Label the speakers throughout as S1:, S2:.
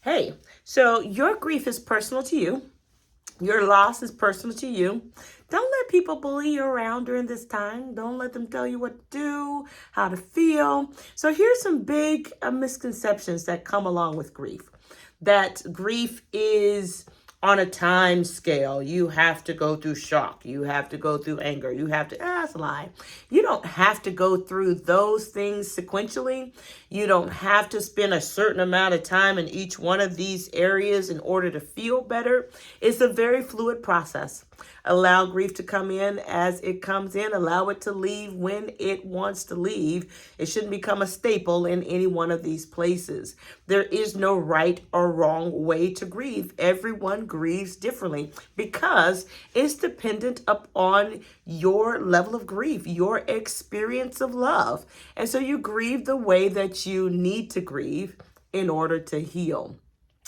S1: Hey, so your grief is personal to you. Your loss is personal to you. Don't let people bully you around during this time. Don't let them tell you what to do, how to feel. So here's some big misconceptions that come along with grief. That grief is on a time scale. You have to go through shock. You have to go through anger. You have to, that's a lie. You don't have to go through those things sequentially. You don't have to spend a certain amount of time in each one of these areas in order to feel better. It's a very fluid process. Allow grief to come in as it comes in. Allow it to leave when it wants to leave. It shouldn't become a staple in any one of these places. There is no right or wrong way to grieve. Everyone grieves differently because it's dependent upon your level of grief, your experience of love. And so you grieve the way that you need to grieve in order to heal.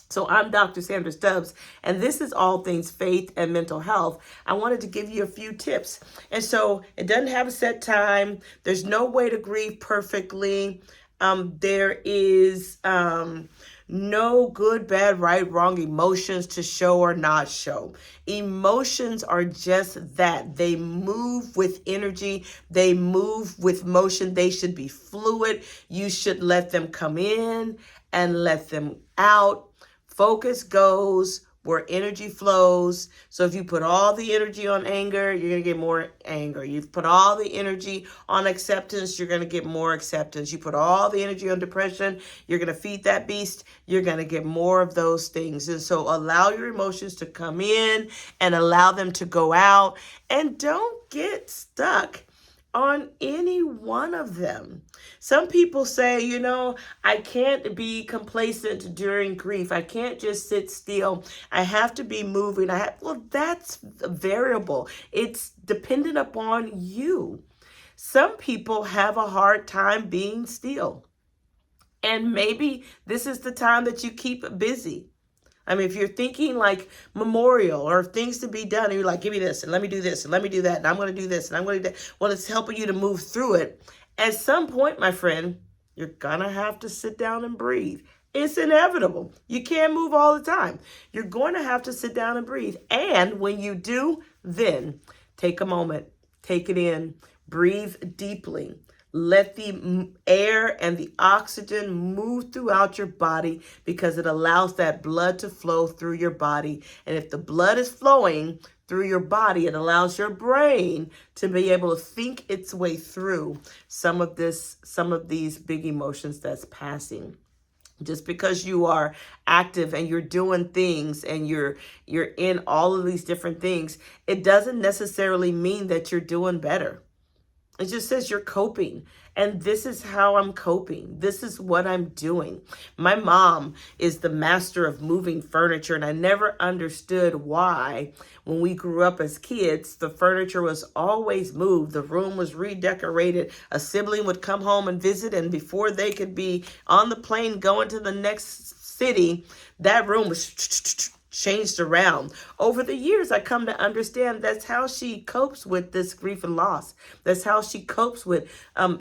S1: So I'm Dr. Sandra Stubbs, and this is All Things Faith and Mental Health. I wanted to give you a few tips. And so it doesn't have a set time. There's no way to grieve perfectly. There is no good, bad, right, wrong emotions to show or not show. Emotions are just that. They move with energy. They move with motion. They should be fluid. You should let them come in and let them out. Focus goes where energy flows. So if you put all the energy on anger, you're going to get more anger. You put all the energy on acceptance, you're going to get more acceptance. You put all the energy on depression, you're going to feed that beast. You're going to get more of those things. And so allow your emotions to come in and allow them to go out. And don't get stuck on any one of them. Some people say, I can't be complacent during grief. I can't just sit still. I have to be moving. Well, that's a variable. It's dependent upon you. Some people have a hard time being still. And maybe this is the time that you keep busy. I mean, if you're thinking like memorial or things to be done, and you're like, give me this and let me do this and let me do that, and I'm going to do this and I'm going to do that. Well, it's helping you to move through it. At some point, my friend, you're going to have to sit down and breathe. It's inevitable. You can't move all the time. You're going to have to sit down and breathe. And when you do, then take a moment, take it in, breathe deeply. Let the air and the oxygen move throughout your body because it allows that blood to flow through your body. And if the blood is flowing through your body, it allows your brain to be able to think its way through some of these big emotions that's passing. Just because you are active and you're doing things and you're in all of these different things, it doesn't necessarily mean that you're doing better. It just says you're coping. And this is how I'm coping. This is what I'm doing. My mom is the master of moving furniture. And I never understood why, when we grew up as kids, the furniture was always moved. The room was redecorated. A sibling would come home and visit. And before they could be on the plane going to the next city, that room was changed around. Over the years, I come to understand that's how she copes with this grief and loss. That's how she copes with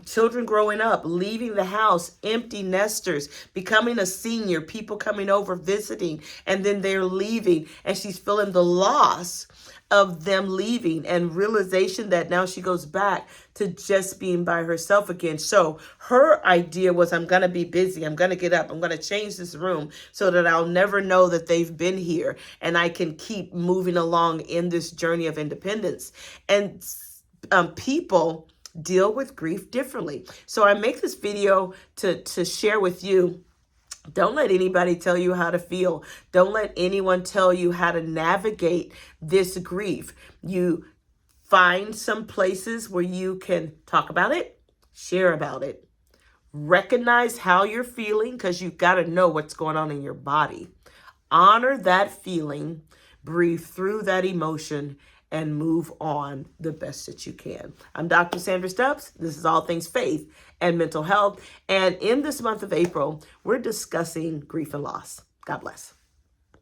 S1: children growing up, leaving the house, empty nesters, becoming a senior, people coming over visiting, and then they're leaving, and she's feeling the loss of them leaving and realization that now she goes back to just being by herself again. So her idea was, I'm going to be busy. I'm going to get up. I'm going to change this room so that I'll never know that they've been here and I can keep moving along in this journey of independence. And people deal with grief differently. So I make this video to share with you. Don't let anybody tell you how to feel. Don't let anyone tell you how to navigate this grief. You find some places where you can talk about it, share about it, recognize how you're feeling, because you've got to know what's going on in your body. Honor that feeling, breathe through that emotion, and move on the best that you can. I'm Dr. Sandra Stubbs. This is All Things Faith and Mental Health. And in this month of April, we're discussing grief and loss. God bless.